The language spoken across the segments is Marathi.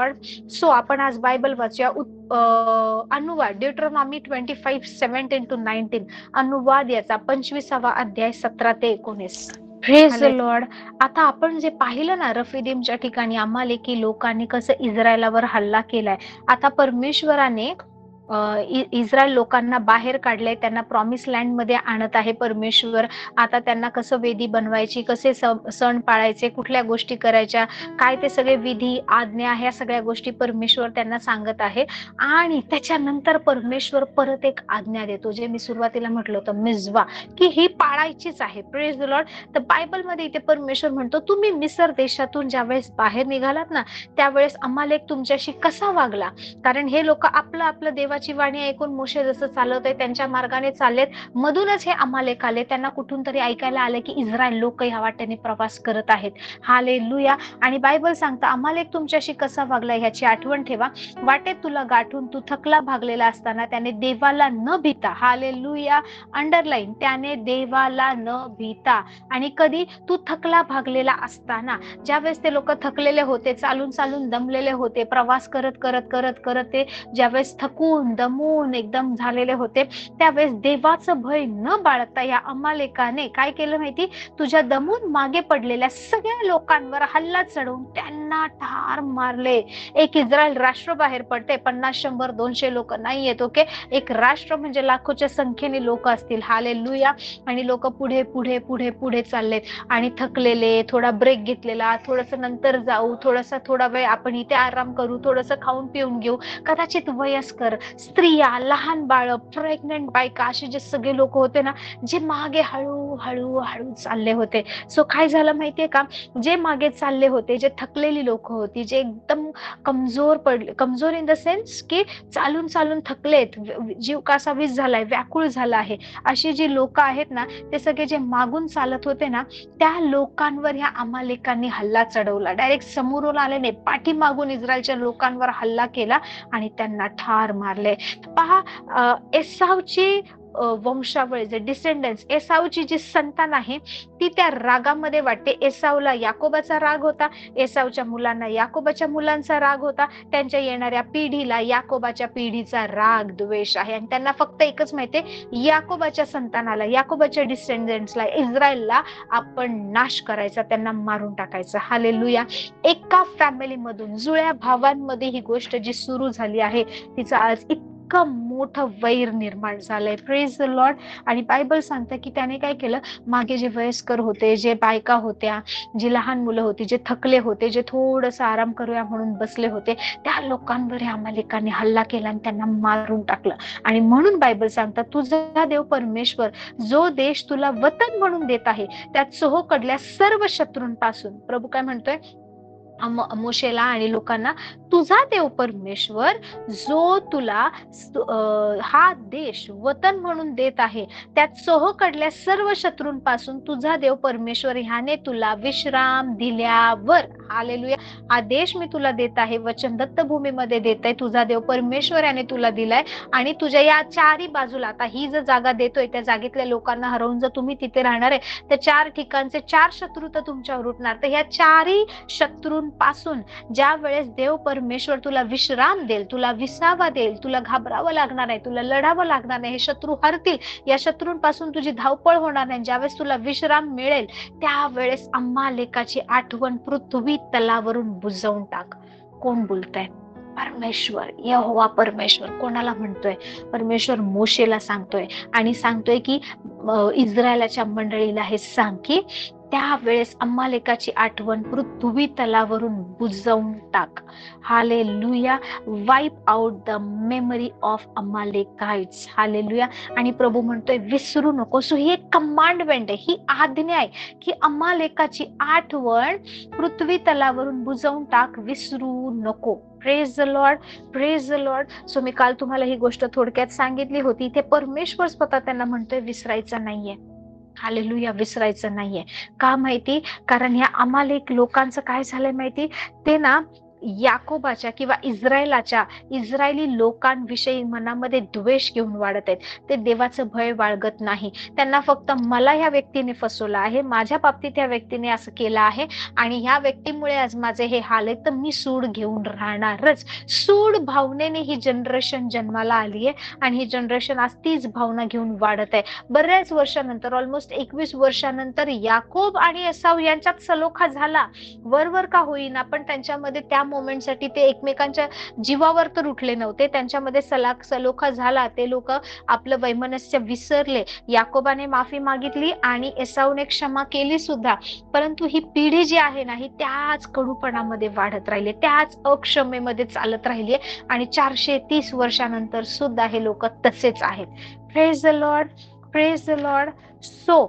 लॉर्ड. सो आपण आज बायबल वाचूया. अनुवाद ड्यूटरॉनॉमी 25:17-19 अनुवाद याचा 25वा अध्याय 17 ते 19. Praise the Lord. आता आपण जे पाहिलं ना, रफिदीमच्या ठिकाणी अमालेकी लोकांनी कसं इस्रायलावर हल्ला केलाय. आता परमेश्वराने इस्रायल लोकांना बाहेर काढलंय, त्यांना प्रॉमिस लँड मध्ये आणत आहे परमेश्वर. आता त्यांना कसं वेदी बनवायची, कसे सण पाळायचे, कुठल्या गोष्टी करायच्या, काय ते सगळे विधी आज्ञा, ह्या सगळ्या गोष्टी परमेश्वर त्यांना सांगत आहे. आणि त्याच्यानंतर परमेश्वर परत एक आज्ञा देतो, जे मी सुरुवातीला म्हटलं होतं मिजवा, की ही पाळायचीच आहे. Praise the Lord. तर बायबलमध्ये इथे परमेश्वर म्हणतो, तुम्ही मिस्र देशातून ज्यावेळेस बाहेर निघालात ना, त्यावेळेस अमालेक तुमच्याशी कसा वागला. कारण हे लोक आपलं आपलं देवाची वाणी ऐकून मोशे जसं चालवत आहे त्यांच्या मार्गाने चाललेत. मधूनच हे अमालेक आले. त्यांना कुठून तरी ऐकायला आलं की इस्रायल लोक या वाटेने प्रवास करत आहेत. हालेलुया. आणि बायबल सांगतं अमालेक तुमच्याशी कसा वागला ह्याची आठवण ठेवा. वाटेत तुला गाठून तू थकला भागलेला असताना त्याने देवाला न भीता, हालेलुया, अंडरलाईन, त्याने देवाला न भीता. आणि कधी तू थकला भागलेला असताना, ज्यावेळेस ते लोक थकलेले होते, चालून चालून दमलेले होते, प्रवास करत करत करत करत ते ज्यावेळेस थकून दमून एकदम झालेले होते, त्यावेळेस देवाचं भय न बाळगता या अमालेकाने काय केलं माहिती, तुझ्या दमून मागे पडलेल्या सगळ्या लोकांवर हल्ला चढवून त्यांना ठार मारले. एक इस्रायल राष्ट्र बाहेर पडते. 50, 100, 200 लोक नाही येत. ओके, एक राष्ट्र म्हणजे लाखोच्या संख्येने लोक असतील. हालेलुया. आणि लोक पुढे पुढे पुढे पुढे चाललेत आणि थकलेले, थोडा ब्रेक घेतलेला, थोडस नंतर जाऊ, थोडा वेळ आपण इथे आराम करू, थोडस खाऊन पिऊन घेऊ. कदाचित वयस्कर, स्त्रिया, लहान बाळ, प्रेग्नेंट बायका, असे जे सगळे लोक होते ना, जे मागे हळू हळू हळू चालले होते. सो काय झालं माहितीये का, जे मागे चालले होते, जे थकलेली लोक होती, जे एकदम कमजोर पडले, कमजोर इन द सेन्स की चालून चालून थकलेत, जीव कासावीस झालाय, व्याकुळ झाला आहे, अशी जी लोक आहेत ना, ते सगळे जे मागून चालत होते ना, त्या लोकांवर ह्या अमालेकांनी हल्ला चढवला. डायरेक्ट समोरून आले नाही, पाठीमागून इस्रायलच्या लोकांवर हल्ला केला आणि त्यांना ठार मारले. पहा, एसावची वंशावळी, जे डिसेंडन्स, एसावची जी संतान आहे ती त्या रागामध्ये वाटते. एसावला याकोबाचा राग होता, एसावच्या मुलांना याकोबाच्या मुलांचा राग होता, त्यांच्या येणाऱ्या पिढीला याकोबाच्या पिढीचा राग द्वेष आहे. आणि त्यांना फक्त एकच माहितीये, याकोबाच्या संतानाला, याकोबाच्या डिसेंडन्सला, इस्रायलला आपण नाश करायचा, त्यांना मारून टाकायचं. हालेलुया. एका फॅमिली मधून, जुळ्या भावांमध्ये ही गोष्ट जी सुरू झाली आहे, तिचं आज इतकं मोठं वैर निर्माण झालंय. Praise the Lord. आणि बायबल सांगतं की त्याने काय केलं, मागे जे वयस्कर होते, जे बायका होत्या, जी लहान मुलं होती, जे थकले होते, जे थोडस आराम करूया म्हणून बसले होते, त्या लोकांवर अमालेकाने हल्ला केला आणि त्यांना मारून टाकलं. आणि म्हणून बायबल सांगतात, तुझा देव परमेश्वर जो देश तुला वतन म्हणून देत आहे, त्या चोहोकडल्या सर्व शत्रूंपासून, प्रभू काय म्हणतोय मोशेला आणि लोकांना, तुझा देव परमेश्वर जो तुला हा देश वतन म्हणून देत आहे, त्या चोहोकडल्या सर्व शत्रूंपासून तुझा देव परमेश्वर ह्याने तुला विश्राम दिल्यावर, हालेलुया, हा देश मी तुला देत आहे, वचन दत्त भूमीमध्ये देत आहे, तुझा देव परमेश्वर याने तुला दिलाय. आणि तुझ्या या चारी बाजूला, आता ही जर जागा देतोय, त्या जागेतल्या लोकांना हरवून जर तुम्ही तिथे राहणार आहे, त्या 4 ठिकाणचे 4 शत्रू तर तुमच्यावर उठणार. तर ह्या 4ही शत्रूंपासून ज्या वेळेस देव परमेश्वर तुला विश्राम देईल, तुला विसावा देईल, तुला घाबरावं लागणार नाही, तुला लढावं लागणार नाही, हे शत्रू हरतील, या शत्रूंपासून तुझी धावपळ होणार नाही, ज्यावेळेस तुला विश्राम मिळेल, त्यावेळेस अमालेकाची आठवण पृथ्वी तलावरून बुजवून टाक. कोण बोलताय? परमेश्वर, यहोवा परमेश्वर. कोणाला म्हणतोय? परमेश्वर मोशेला सांगतोय आणि सांगतोय की इस्रायलाच्या मंडळीला हे सांग की त्यावेळेस अमालेकाची आठवण पृथ्वी तलावरून बुजवून टाक. Hallelujah. Wipe out the memory of Amalekites. Hallelujah. आणि प्रभू म्हणतोय विसरू नको. सो ही एक कमांडमेंट आहे, ही आज्ञा आहे की अमालेकाची आठवण पृथ्वी तलावरून बुजवून टाक, विसरू नको. Praise the Lord, praise the lord. So मी काल तुम्हाला ही गोष्ट थोडक्यात सांगितली होती. इथे परमेश्वर स्वतः त्यांना म्हणतोय विसरायचं नाहीये. हालेलुया, विसरायचं नाहीये. का माहिती? कारण ह्या अमालेक लोकांचं काय झालंय माहिती, ते ना याकोबाच्या किंवा इस्रायली लोकांविषयी मनामध्ये द्वेष घेऊन वाढत आहेत. ते देवाचं भय बाळगत नाही. त्यांना फक्त मला ह्या व्यक्तीने फसवलं आहे, माझ्या बाबतीत ह्या व्यक्तीने असं केलं आहे आणि ह्या व्यक्तीमुळे आज माझे हे हाल आहेत, तर मी सूड घेऊन राहणारच. सूड भावनेने ही जनरेशन जन्माला आली आहे आणि ही जनरेशन आज तीच भावना घेऊन वाढत आहे. बऱ्याच वर्षानंतर, ऑलमोस्ट 21 वर्षानंतर याकोब आणि एसाव यांच्यात सलोखा झाला, वर का होईना, पण त्यांच्यामध्ये त्या मोमेंटसाठी ते एकमेकांच्या जीवावर तर उठले नव्हते. त्यांच्यामध्ये सलोखा झाला. ते लोक आपलं वैमनस्य विसरले. याकोबाने माफी मागितली आणि एसावने क्षमा केली सुद्धा, परंतु ही पिढी जी आहे ना, ही त्याच कडूपणामध्ये वाढत राहिली, त्याच अक्षमेमध्ये चालत राहिली आणि 430 वर्षानंतर सुद्धा हे लोक तसेच आहेत. Praise the Lord, praise the lord. So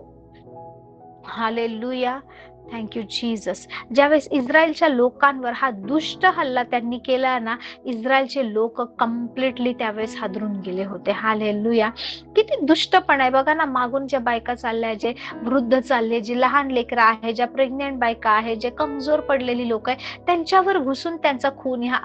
hallelujah, thank you Jesus. ज्यावेळेस इस्रायलच्या लोकांवर हा दुष्ट हल्ला त्यांनी केला ना, इस्रायलचे लोक कम्प्लिटली त्यावेळेस हादरून गेले होते. हालेलुया. किती दुष्टपणा आहे बघा ना. मागून ज्या बायका चालल्या, जे वृद्ध चालले, जे लहान लेकरं आहे, ज्या प्रेग्नेंट बायका आहे, जे कमजोर पडलेली लोक आहे, त्यांच्यावर घुसून त्यांचा खून ह्या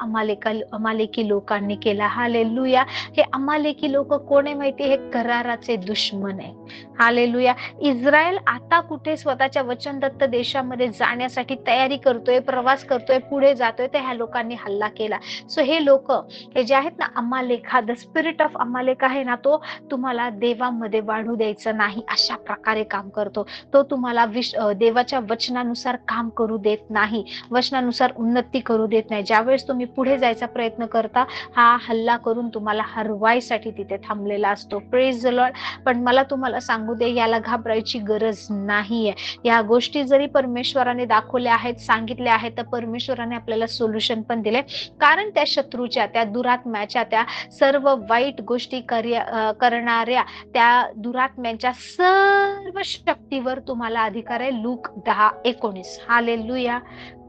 अमालेकी लोकांनी केला. हालेलुया. हे अमालेकी लोक कोण आहे माहिती? हे कराराचे दुश्मन आहे. हालेलुया. इस्रायल आता कुठे स्वतःच्या वचनदत्त देशामध्ये जाण्यासाठी तयारी करतोय, प्रवास करतोय, पुढे जातोय, तर ह्या लोकांनी हल्ला केला. सो हे लोक हे जे आहेत ना, अमालेक, हा द स्पिरिट ऑफ अमालेक आहे ना, तो तुम्हाला देवामध्ये वाढू द्यायचा नाही, अशा प्रकारे काम करतो. तो तुम्हाला देवाच्या वचनानुसार काम करू देत नाही, वचनानुसार उन्नती करू देत नाही. ज्यावेळेस तुम्ही पुढे जायचा प्रयत्न करता, हा हल्ला करून तुम्हाला हरवायसाठी तिथे थांबलेला असतो. Praise the Lord. पण मला तुम्हाला सांगू दे, याला घाबरायची गरज नाहीये. या गोष्टी जरी परमेश्वराने दाखवल्या आहेत, सांगितल्या आहेत, तर परमेश्वराने आपल्याला सोल्युशन पण दिले. कारण त्या शत्रूच्या, त्या दुरात्म्याच्या, त्या सर्व वाईट गोष्टी करणाऱ्या त्या दुरात्म्यांच्या सर्व शक्तीवर तुम्हाला अधिकार आहे. Look 10:19. Hallelujah.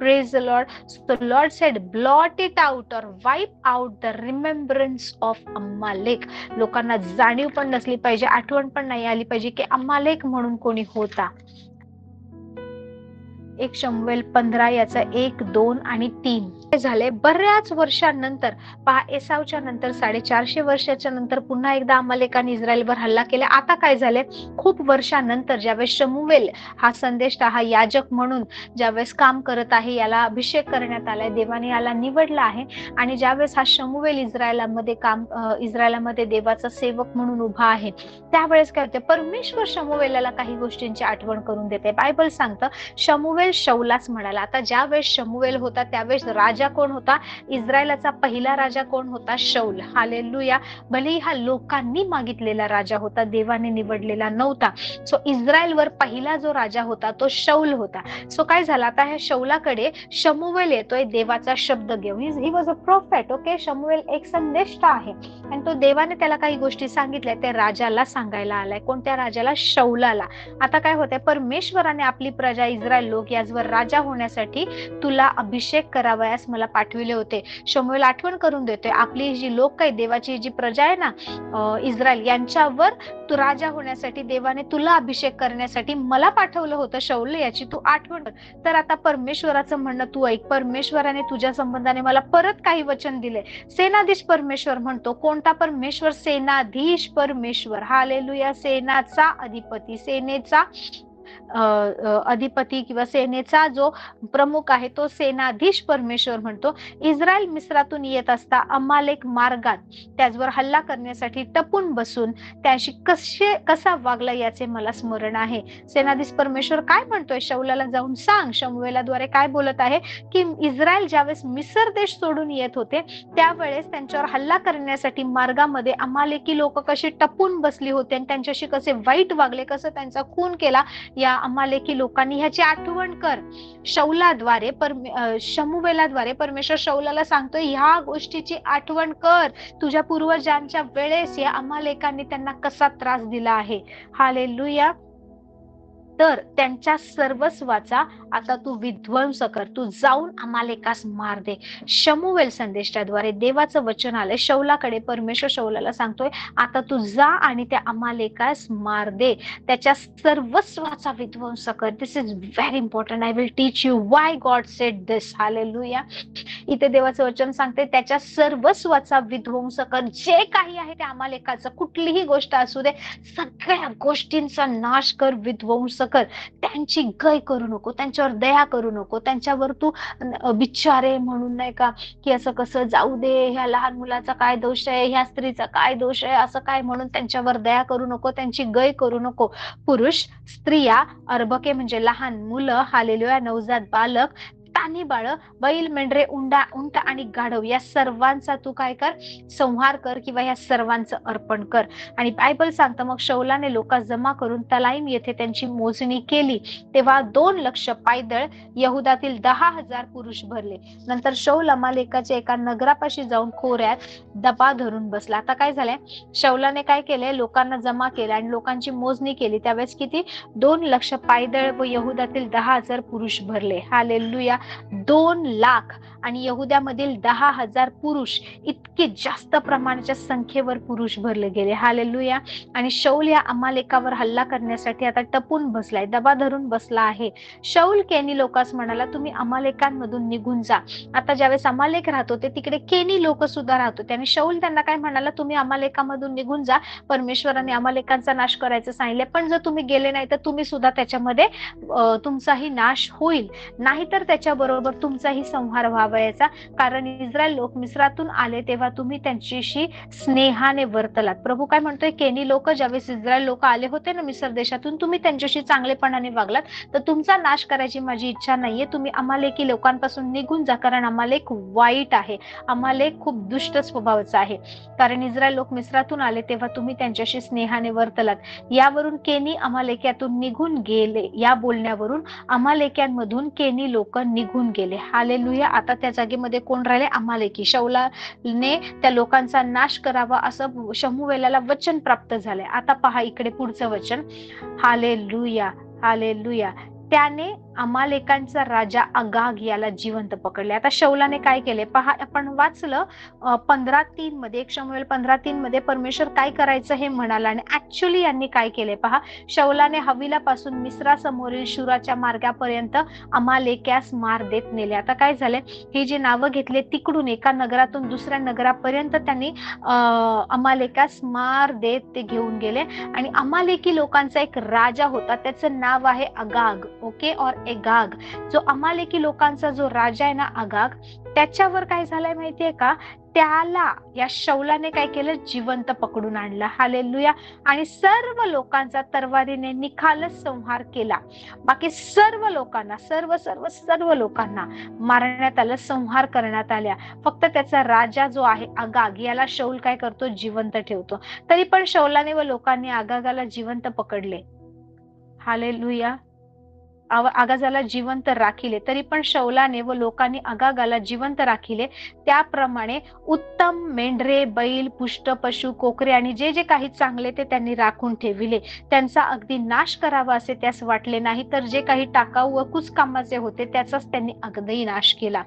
Praise the Lord. So the Lord said, blot it out or wipe out the remembrance of Amalek. लोकांना जाणीव पण नसली पाहिजे, आठवण पण नाही आली पाहिजे की अमालेक म्हणून कोणी होता. 1 शमूएल 15 याचा 1, 2 आणि 3 झाले. बऱ्याच वर्षांनंतर पहा, एसावच्या नंतर 450 वर्षाच्या नंतर पुन्हा एकदा अमालेकाने इस्रायलवर हल्ला केला. आता काय झाले? खूप वर्षांनंतर ज्यावेळेस शमूएल हा संदेष्टा, हा याजक म्हणून ज्यावेळेस काम करत आहे, याला अभिषेक करण्यात आलाय, देवाने याला निवडला आहे आणि ज्यावेळेस हा शमूएल इस्रायलामध्ये देवाचा सेवक म्हणून उभा आहे, त्यावेळेस काय होते? परमेश्वर शमूएलाला काही गोष्टींची आठवण करून देते. बायबल सांगतं शमूएल शौलाच म्हणाला. आता ज्या वेळेस शमूएल होता त्यावेळेस राजा कोण होता? इस्रायलाचा पहिला राजा कोण होता? शौल. हालेलुया. भले हा लोकांनी मागितलेला राजा होता, देवाने निवडलेला नव्हता. सो इस्रायलवर पहिला जो राजा होता तो शौल होता. सो काय झालं? आता ह्या शौलाकडे शमूएल येतोय देवाचा शब्द घेऊन. He was a prophet. Okay, शमूएल एक संदेष्टा आहे आणि तो देवाने त्याला काही गोष्टी सांगितल्या, त्या राजाला सांगायला आलाय. कोणत्या राजाला? शौलाला. आता काय होतंय? परमेश्वराने आपली प्रजा इस्रायल लोक याचवर राजा होण्यासाठी तुला अभिषेक करावयास मला पाठविले होते. शमूएल आठवण करून देतोय, आपली जी लोक आहे, देवाची जी प्रजा आहे ना, इस्रायल, यांच्यावर तू राजा होण्यासाठी देवाने तुला अभिषेक करण्यासाठी मला पाठवलं होतं शौल, याची तू आठवण कर. तर आता परमेश्वराचं म्हणणं तू ऐक. परमेश्वराने तुझ्या संबंधाने मला परत काही वचन दिले. सेनाधीश परमेश्वर म्हणतो. कोणता परमेश्वर? सेनाधीश परमेश्वर. हालेलुया. सेनाचा अधिपती, सेनेचा अधिपती किंवा सेनेचा जो प्रमुख आहे तो सेनाधीश परमेश्वर म्हणतो, इस्रायल मिस्रातून येत असता अमालेक मार्गात त्याचवर हल्ला करण्यासाठी टपून बसून त्याशी कसा वागला याचे मला स्मरण आहे. सेनाधीश परमेश्वर काय म्हणतोय? शौलाला जाऊन सांग. शमूएलाद्वारे काय बोलत आहे की इस्रायल ज्यावेळेस मिस्र देश सोडून येत होते त्यावेळेस त्यांच्यावर हल्ला करण्यासाठी मार्गामध्ये अमालेकी लोक कशी टपून बसली होती आणि त्यांच्याशी कसे वाईट वागले, कसं त्यांचा खून केला या अमालेकी लोकांनी, ह्याची आठवण कर. शौलाद्वारे शमूएलाद्वारे परमेश्वर शौलाला सांगतोय, ह्या गोष्टीची आठवण कर. तुझ्या पूर्वजांच्या वेळेस या अमालेकांनी त्यांना कसा त्रास दिला आहे. हालेलुया. तर त्यांच्या सर्वस्वाचा आता तू विध्वंस कर, तू जाऊन अमालेकास मार दे. शमूएल संदेशाद्वारे देवाचं वचन आलंय शौलाकडे. परमेश्वर शौलाला सांगतोय आता तू जा आणि त्या अमालेकास मार दे, त्याच्या सर्वस्वाचा विध्वंस कर. This is very important. I will teach you why God said this. Hallelujah. इथे देवाचं वचन सांगते त्याच्या सर्वस्वाचा विध्वंस कर. जे काही आहे त्या अमालेकाचं, कुठलीही गोष्ट असू दे, सगळ्या गोष्टींचा नाश कर, विध्वंस कर. त्यांची गय करू नको, त्यांच्यावर दया करू नको, त्यांच्यावर तू बिचारे म्हणून नाही का की असं कसं जाऊ दे, ह्या लहान मुलाचा काय दोष आहे, ह्या स्त्रीचा काय दोष आहे, असं काय म्हणून त्यांच्यावर दया करू नको, त्यांची गय करू नको. पुरुष, स्त्रिया, अर्भके म्हणजे लहान मुलं, हालेलुया, नवजात बालक, तान्ही बाळ, बैल, मेंढरे, उंट आणि गाढव या सर्वांचा तू काय कर, संहार कर किंवा या सर्वांचं अर्पण कर. आणि बायबल सांगतं मग शौलाने लोक जमा करून तलाईम येथे त्यांची मोजणी केली, तेव्हा 2,00,000 पायदळ यहुदातील 10,000 पुरुष भरले. नंतर शौल अमालेकाच्या एका नगरापाशी जाऊन खोऱ्यात दबा धरून बसला. आता काय झालंय, शौलाने काय केलंय, लोकांना जमा केलं आणि लोकांची मोजणी केली. त्यावेळेस किती, 2,00,000 पायदळ व यहुदातील 10,000 पुरुष भरले. हालेलुया. 2,00,000 आणि यहुद्यामधील 10,000 पुरुष, इतके जास्त प्रमाणाच्या संख्येवर पुरुष भरले गेले. हालेलुया. आणि शौल या अमालेकावर हल्ला करण्यासाठी आता टपून बसलाय, दबा धरून बसला आहे. शौल केनी लोकांस म्हणाला तुम्ही अमालेकांमधून निघून जा. आता ज्यावेळेस अमालेक राहत होते तिकडे केनी लोक सुद्धा राहत होते आणि शौल त्यांना काय म्हणाला, तुम्ही अमालेकामधून निघून जा, परमेश्वराने अमालेकांचा नाश करायचं सांगितले, पण जर तुम्ही गेले नाही तर तुम्ही सुद्धा त्याच्यामध्ये तुमचाही नाश होईल, नाहीतर त्याच्याबरोबर तुमचाही संहार व्हावयाचा, कारण इस्रायल लोक मिस्रातून आले तेव्हा तुम्ही त्यांच्याशी स्नेहाने वर्तलात. प्रभू काय म्हणतोय, केनी लोक ज्यावेळेस इस्रायल लोक आले होते ना मिस्र देशातून, तुम्ही त्यांच्याशी चांगलेपणाने वागलात, तर तुमचा नाश करायची माझी इच्छा नाहीये. तुम्ही अमालेकी लोकांपासून निघून जा, कारण अमालेक वाईट आहे, अमालेक खूप दुष्ट स्वभावाचा आहे. कारण इस्रायल लोक मिस्रातून आले तेव्हा तुम्ही त्यांच्याशी स्नेहाने वर्तलात. यावरून केनी अमालेक्यातून निघून गेले. या बोलण्यावरून अमालेक्यांमधून केनी लोक निघून गेले. हालेलुया. आता त्या जागेमध्ये कोण राहिले, अमालेकी. शौलाने त्या लोकांचा नाश करावा असं शमूएलाला वचन प्राप्त झाले. आता पहा इकडे पुढचं वचन. Hallelujah, hallelujah. त्याने अमालेकांचा राजा अगाग याला जिवंत पकडले. आता शौलाने काय केले पहा, आपण वाचलं 15:3 मध्ये, 1 शमूएल 15:3 मध्ये परमेश्वर काय करायचं हे म्हणाला आणि ऍक्च्युअली यांनी काय केले पहा. शौलाने हविला पासून मिस्रा समोरील शुराच्या मार्गापर्यंत अमालेक्यास मार देत नेले. आता काय झाले, ही जी नावं घेतले तिकडून एका नगरातून दुसऱ्या नगरापर्यंत त्यांनी अमालेकास मार देत ते घेऊन गेले. आणि अमालेकी लोकांचा एक राजा होता, त्याचं नाव आहे अगाग. ओके, और एगाग. जो अमालेकी लोकांचा जो राजा आहे ना अगाग, त्याच्यावर काय झालंय माहितीये का, त्याला या शौलाने काय केलं, जिवंत पकडून आणलं. हालेलुया. आणि सर्व लोकांचा तरवारीने निखालस संहार केला. बाकी सर्व लोकांना, सर्व लोकांना मारण्यात आलं, संहार करण्यात आल्या. फक्त त्याचा राजा जो आहे अगाग, याला शौल काय करतो, जिवंत ठेवतो. तरी पण शौलाने व लोकांनी अगागाला जिवंत पकडले. हालेलुया. अगागाला जिवंत राखिले. तरी पण शौलाने व लोकांनी अगागाला जिवंत राखिले. त्याप्रमाणे उत्तम मेंढरे, बैल, पुष्ट पशु, कोकरे आणि जे जे काही चांगले ते त्यांनी राखून ठेविले. त्यांचा अगदी नाश करावा असे त्यास वाटले नाही, तर जे काही टाकाऊ व कुचकामाचे होते त्याचाच त्यांनी अगदी नाश केला.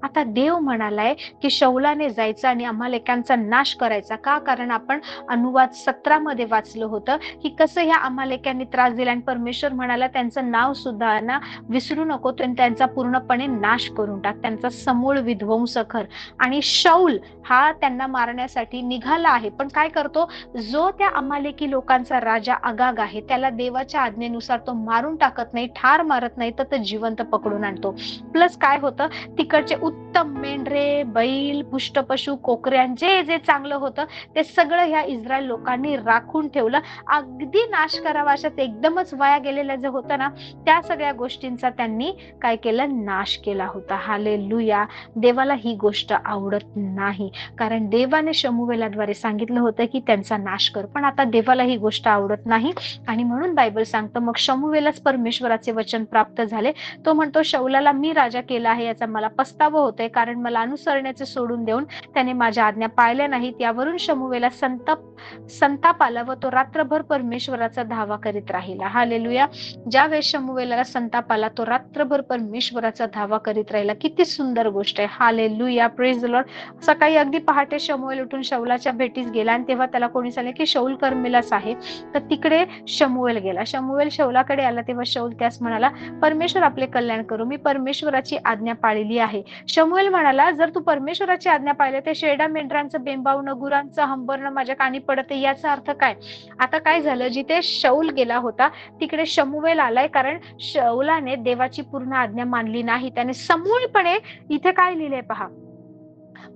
आता देव म्हणालाय की शौलाने जायचं आणि अमालेकांचा नाश करायचा. का? कारण आपण अनुवाद 17 मध्ये वाचलं होतं की कसं ह्या अमालेकांनी त्रास दिला आणि परमेश्वर म्हणाला त्यांचं नाव सुद्धा ना विसरू नको, त्यांचा पूर्णपणे नाश करून टाक, त्यांचा समूळ विध्वंस कर. आणि शौल हा त्यांना मारण्यासाठी निघाला आहे, पण काय करतो, जो त्या अमालेकी लोकांचा राजा अगाग आहे त्याला देवाच्या आज्ञेनुसार तो मारून टाकत नाही, ठार मारत नाही, तर जिवंत पकडून आणतो. प्लस काय होतं, तिकडचे उत्तम मेंढरे, बैल, पुष्ट पशु, कोकऱ्यांचे जे चांगलं होतं ते सगळं ह्या इस्रायल लोकांनी राखून ठेवलं. अगदी नाश करावा अशात एकदमच वाया गेलेलं जे होतं ना, त्या सगळ्या गोष्टींचा त्यांनी काय केलं, नाश केला होता. हालेलुया. देवाला ही गोष्ट आवडत नाही, कारण देवाने शमूएलाद्वारे सांगितलं होतं की त्यांचा नाश कर, पण आता देवाला ही गोष्ट आवडत नाही. आणि म्हणून बायबल सांगतं मग शमूएलाच परमेश्वराचे वचन प्राप्त झाले. तो म्हणतो शौलाला मी राजा केला आहे याचा मला पस्तावा होतोय, कारण मला अनुसरण्याचे सोडून देऊन त्याने माझ्या आज्ञा पाळल्या नाहीत. यावरून शमूएला संताप आला व तो रात्रभर परमेश्वराचा धावा करीत राहिला. हालेलुया. ज्यावेळेस शमूएलाला संताप आला तो रात्रभर परमेश्वराचा धावा करीत राहिला. किती सुंदर गोष्ट आहे. हालेलुया. Praise the Lord. सकाळी अगदी पहाटे शमूएल उठून शौलाच्या भेटीस गेला आणि तेव्हा त्याला कोणी सांगितले की शौल कर्मेलास आहे. तर तिकडे शमूएल गेला. शमूएल शौलाकडे आला तेव्हा शौल त्यास म्हणाला, परमेश्वर आपले कल्याण करू, मी परमेश्वराची आज्ञा पाळली आहे. शमूएल म्हणाला, जर तू परमेश्वराची आज्ञा पाळली तर शेडा मेंढरांचं बेंबावणं, गुरांचं हंबरणं माझ्या कानी पडते. याचा अर्थ काय? आता काय झालं, जिथे शौल गेला होता तिकडे शमूएल आलाय, कारण शौलाने देवाची पूर्ण आज्ञा मानली नाही. त्याने समूळपणे इथे काय लिहिलंय पहा,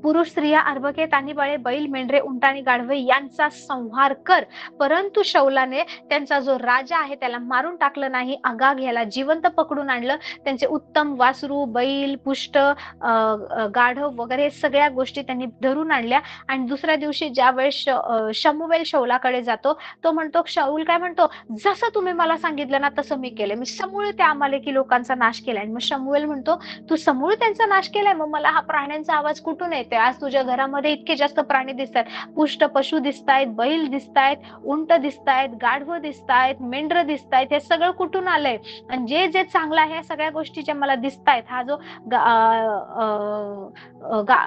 पुरुष, स्त्रिया, अर्भके, तांदीबाळे, बैल, मेंढरे, उंट आणि गाढवे यांचा संहार कर. परंतु शौलाने त्यांचा जो राजा आहे त्याला मारून टाकलं नाही. अगाग याला जिवंत पकडून आणलं. त्यांचे उत्तम वासरू, बैल, पुष्ट, गाढव वगैरे सगळ्या गोष्टी त्यांनी धरून आणल्या. आणि दुसऱ्या दिवशी ज्यावेळेस शमूएल शौलाकडे जातो, तो म्हणतो, शौल काय म्हणतो, जसं तुम्ही मला सांगितलं ना तसं मी केलं, मी समूळ त्या अमालेकी लोकांचा नाश केलाय. मग शमूएल म्हणतो, तू समूळ त्यांचा नाश केलाय, मग मला हा प्राण्यांचा आवाज कुठून येते? आज तुझ्या घरामध्ये इतके जास्त प्राणी दिसतात, पुष्ट पशु दिसतायत, बैल दिसतायत, उंट दिसतायत, गाढव दिसतायत, मेंढर दिसतायत, हे सगळं कुठून आलंय? आणि जे जे चांगलं आहे सगळ्या गोष्टी ज्या मला दिसतायत, हा जो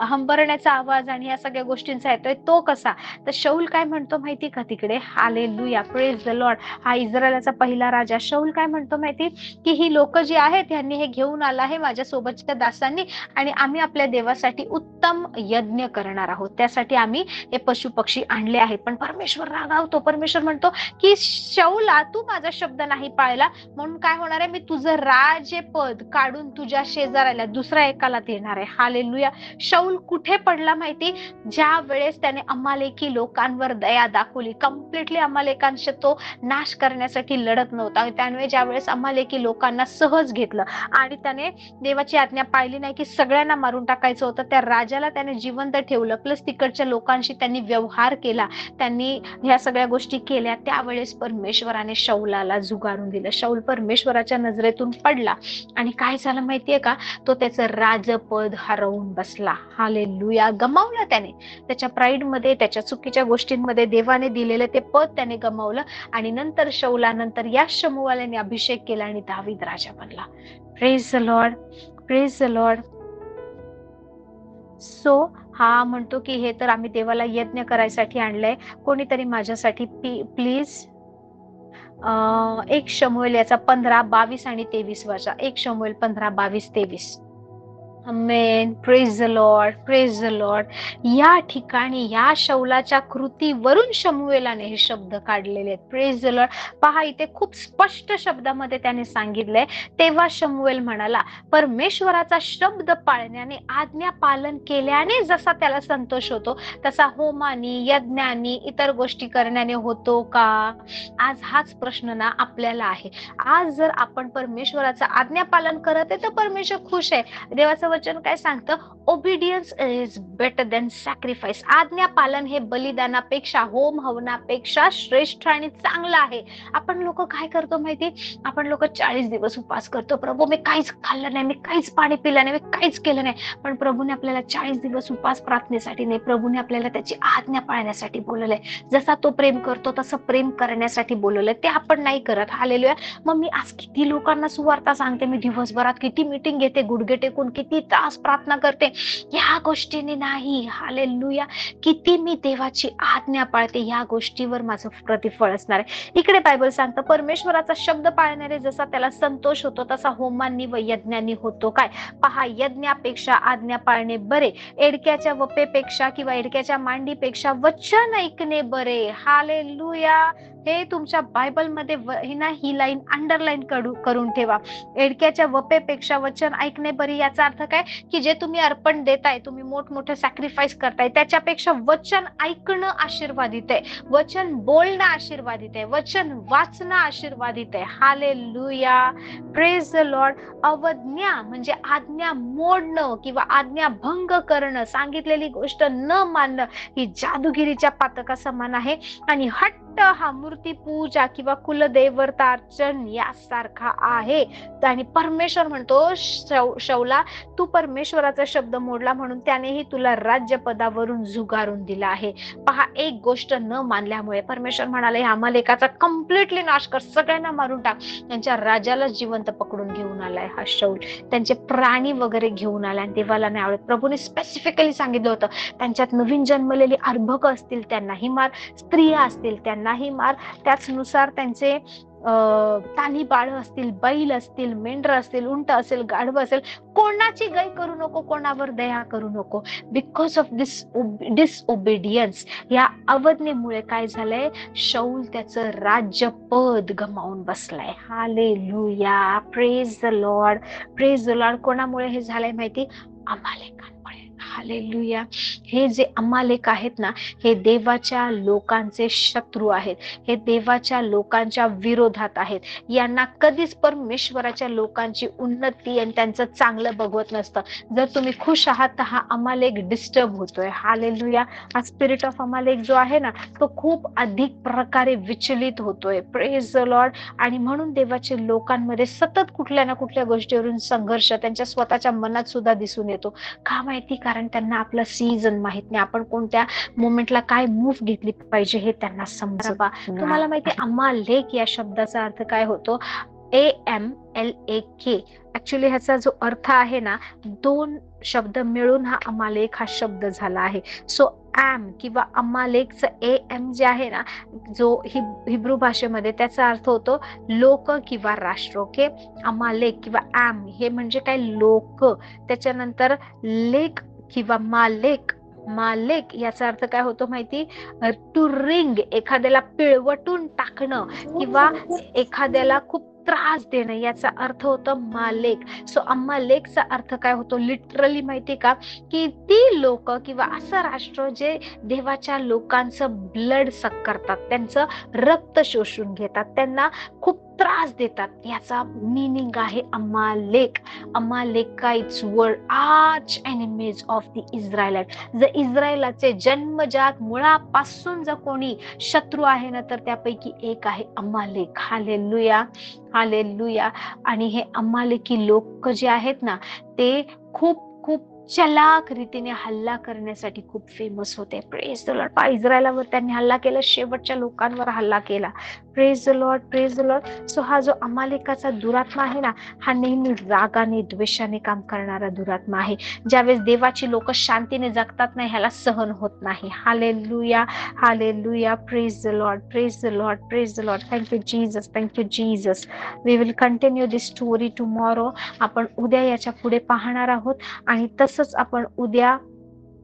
हंबरण्याचा आवाज आणि या सगळ्या गोष्टींचा येतोय तो कसा? तर शौल काय म्हणतो माहिती का तिकडे? हालेलुया. Praise the Lord. हा इस्रायलाचा पहिला राजा शौल काय म्हणतो माहिती, की ही लोक जी आहेत यांनी हे घेऊन आला आहे माझ्या सोबतच्या दासांनी, आणि आम्ही आपल्या देवासाठी उत्तम यज्ञ करणार आहोत, त्यासाठी आम्ही हे पशु पक्षी आणले आहेत. पण परमेश्वर रागावतो. परमेश्वर म्हणतो की शौला, तू माझा शब्द नाही पाळला, म्हणून काय होणार आहे, मी तुझं राजेपद काढून तुझ्या शेजाऱ्याला दुसऱ्या एकाला देणार आहे. हालेलुया. शौल कुठे पडला माहिती? ज्या वेळेस त्याने अमालेकी लोकांवर दया दाखवली, कम्प्लिटली अमालेकांशी तो नाश करण्यासाठी लढत नव्हता, त्यामुळे ज्या वेळेस अमालेकी लोकांना सहज घेतलं आणि त्याने देवाची आज्ञा पाळली नाही की सगळ्यांना मारून टाकायचं होतं, त्या राजाला त्याने जिवंत ठेवलं, प्लस तिकडच्या लोकांशी त्यांनी व्यवहार केला, त्यांनी ह्या सगळ्या गोष्टी केल्या, त्यावेळेस परमेश्वराने शौलाला झुगारून दिलं. शौल परमेश्वराच्या नजरेतून पडला आणि काय झालं माहितीये का? तो त्याचं राजपद हरवून बसला. हालेलुया. गमावलं त्याने, त्याच्या प्राईड मध्ये, त्याच्या चुकीच्या गोष्टींमध्ये देवाने दिलेलं ते पद त्याने गमावलं. आणि नंतर शौलानंतर या शमूएलाने अभिषेक केला आणि दावीद राजा बनला. Praise the Lord. Praise the lord. So हा म्हणतो की हे तर आम्ही देवाला यज्ञ करायसाठी आणलंय, कोणीतरी माझ्यासाठी प्लीज 1 शमूएल याचा 15, 22 आणि 23 वाचा. 1 शमूएल 15, 22, 23. Amen. Praise the Lord. Praise the lord. या ठिकाणी या शौलाच्या कृतीवरून शमूएलाने हे शब्द काढलेले आहेत. Praise the Lord. पहा, इथे खूप स्पष्ट शब्दामध्ये त्याने सांगितलंय, तेव्हा शमूएल म्हणाला, परमेश्वराचा शब्द पाळण्याने, आज्ञा पालन केल्याने जसा त्याला संतोष होतो तसा होमानी, यज्ञानी, इतर गोष्टी करण्याने होतो का? आज हाच प्रश्न ना आपल्याला आहे. आज जर आपण परमेश्वराचं आज्ञा पालन करत आहे तर परमेश्वर खुश आहे. देवाचं वचन काय सांगतं? Obedience is better than sacrifice. आज्ञा पालन हे बलिदानापेक्षा, होम हवनापेक्षा श्रेष्ठ आणि चांगलं आहे. आपण लोक काय करतो माहिती? आपण लोक 40 दिवस उपवास करतो, प्रभू मी काहीच खाल्लं नाही, मी काहीच पाणी पिलं नाही, मी काहीच केलं नाही. पण प्रभूने आपल्याला 40 दिवस उपवास प्रार्थनेसाठी नाही, प्रभूने आपल्याला त्याची आज्ञा पाळण्यासाठी बोलवलंय. जसा तो प्रेम करतो तसं प्रेम करण्यासाठी बोलवलंय, ते आपण नाही करत. हालेलुया. मग मी आज किती लोकांना सुवार्ता सांगते, मी दिवसभरात किती मीटिंग घेते, गुडघे टेकून किती तास प्रार्थना करते, या गोष्टीने नाही. हालेलुया. किती मी देवाची आज्ञा पाळते, या गोष्टीवर माझं प्रतिफळ असणार आहे. इकडे बायबल सांगतं, परमेश्वराचा शब्द पाळणारे जसा त्याला संतोष होतो तसा होमांनी व यज्ञांनी होतो. काय? पहा, यज्ञापेक्षा आज्ञा पाळणे बरे, एडक्याच्या वपेपेक्षा किंवा एडक्याच्या मांडीपेक्षा वचन ऐकणे बरे. हालेलुया. हे तुमच्या बायबलमध्ये ही लाईन अंडरलाईन करून ठेवा. एडक्याच्या वपेपेक्षा वचन ऐकणे बरी. याचा अर्थ काय की जे तुम्ही अर्पण देताय, तुम्ही मोठमोठे सॅक्रिफाईस करताय, त्याच्यापेक्षा वचन ऐकणं आशीर्वादित आहे, वचन बोलणं आशीर्वादित आहे, वचन वाचणं आशीर्वादित आहे. Hallelujah, praise the Lord. अवज्ञा म्हणजे आज्ञा मोडणं किंवा आज्ञा भंग करणं, सांगितलेली गोष्ट न मानणं, ही जादूगिरीच्या पातका समान आहे. आणि हट्ट हा मूर्तीपूजा किंवा कुलदेवतार्चन यासारखा आहे. आणि परमेश्वर म्हणतो शौला, तू परमेश्वराचा शब्द मोडला म्हणून त्यानेही तुला राज्यपदावरून झुगारून दिला आहे. पहा, एक गोष्ट न मानल्यामुळे परमेश्वर म्हणाले अमालेकाचा कम्प्लिटली नाश कर, सगळ्यांना मारून टाक. त्यांच्या राजाला जिवंत पकडून घेऊन आलाय हा शौल, त्यांचे प्राणी वगैरे घेऊन आलाय. आणि देवाला नाही आवडत. प्रभूने स्पेसिफिकली सांगितलं होतं, त्यांच्यात नवीन जन्मलेली अर्भक असतील त्यांनाही मार, स्त्रिया असतील त्यांनाही मार. त्याचनुसार त्यांचे ताली बाळ असतील, बैल असतील, मेंढर असतील, उंट असेल, गाढव असेल, कोणाची गय करू नको, कोणावर दया करू नको. बिकॉज ऑफ दिस डिसओबिडियन्स, या अवज्ञेमुळे काय झालंय, शौल त्याचं राज्यपद गमावून बसलाय. Hallelujah, praise the Lord, praise the Lord. कोणामुळे हे झालंय माहिती? अमालेकांमुळे. हालेलुया. हे जे अमालेक आहेत ना, हे देवाच्या लोकांचे शत्रू आहेत, हे देवाच्या लोकांच्या विरोधात आहेत. यांना कधीच परमेश्वराच्या लोकांची उन्नती आणि त्यांचं चांगलं बघवत नसतं. जर तुम्ही खुश आहात तर हा अमालेक डिस्टर्ब होतोय. हालेलुया. हा स्पिरिट ऑफ अमालेक जो आहे ना, तो खूप अधिक प्रकारे विचलित होतोय. Praise the Lord. आणि म्हणून देवाच्या लोकांमध्ये सतत कुठल्या ना कुठल्या गोष्टीवरून संघर्ष त्यांच्या स्वतःच्या मनात सुद्धा दिसून येतो. का माहिती? कारण त्यांना आपला सीझन माहित नाही, आपण कोणत्या मोमेंटला काय मूव्ह घेतली पाहिजे हे त्यांना समजत. तुम्हाला माहिती अमालेक या शब्दाचा अर्थ काय होतो? AMLAK. ऍक्च्युली ह्याचा जो अर्थ आहे ना, दोन शब्द मिळून हा अमालेक हा शब्द झाला आहे. सो ऍम किंवा अमालेकचं AM जे आहे ना, जो हिब्रू भाषेमध्ये त्याचा अर्थ होतो लोक किंवा राष्ट्र. ओके, अमालेक किंवा ऍम हे म्हणजे काय? लोक. त्याच्यानंतर लेक किंवा मालेक, मालेक याचा अर्थ काय होतो माहिती? टू रिंग, एखाद्याला पिळवटून टाकणं किंवा एखाद्याला खूप त्रास देणं, याचा अर्थ होतो मालेक. सो अमालेकचा अर्थ काय होतो लिटरली माहिती का? की ती लोक किंवा असं राष्ट्र जे देवाच्या लोकांचं ब्लड सक करतात, त्यांचं रक्त शोषून घेतात, त्यांना खूप त्रास देतात, याचा मीनिंग आहे अमालेक. अमालेकाइट्स वर आर्च एनिमीज ऑफ द इस्रायलाइट. जर इस्रायलाचे जन्मजात मुळापासून जर कोणी शत्रू आहे ना, तर त्यापैकी एक आहे अमालेक. Hallelujah, hallelujah. आणि हे अमालेकी लोक जे आहेत ना, ते खूप खूप चलाक रीतीने हल्ला करण्यासाठी खूप फेमस होते. Praise the Lord. इस्रायलावर त्यांनी हल्ला केला, शेवटच्या लोकांवर हल्ला केला. Praise the Lord, praise the lord. So हा जो अमालेकाचा दुरात्मा आहे ना, हा नेहमी रागाने द्वेषाने काम करणारा दुरात्मा आहे. ज्यावेळेस देवाची लोक शांतीने जगतात नाही, ह्याला सहन होत नाही. Hallelujah, hallelujah. Praise the Lord, praise the Lord, praise the Lord. Thank you Jesus, thank you Jesus. We will continue this story tomorrow. आपण उद्या याच्या पुढे पाहणार आहोत. आणि तसंच आपण उद्या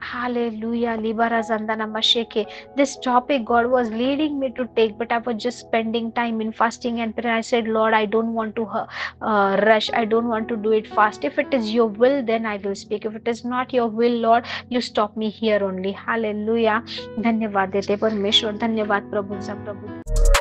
Hallelujah, Libara Zandana Masheke. This topic God was leading me to take, but I was just spending time in fasting and prayer. I said, Lord, I don't want to rush. I don't want to do it fast. If it is your will, then I will speak. If it is not your will, Lord, you stop me here only. Hallelujah. धन्यवाद देते परमेश्वर. धन्यवाद प्रभूचा प्रभू.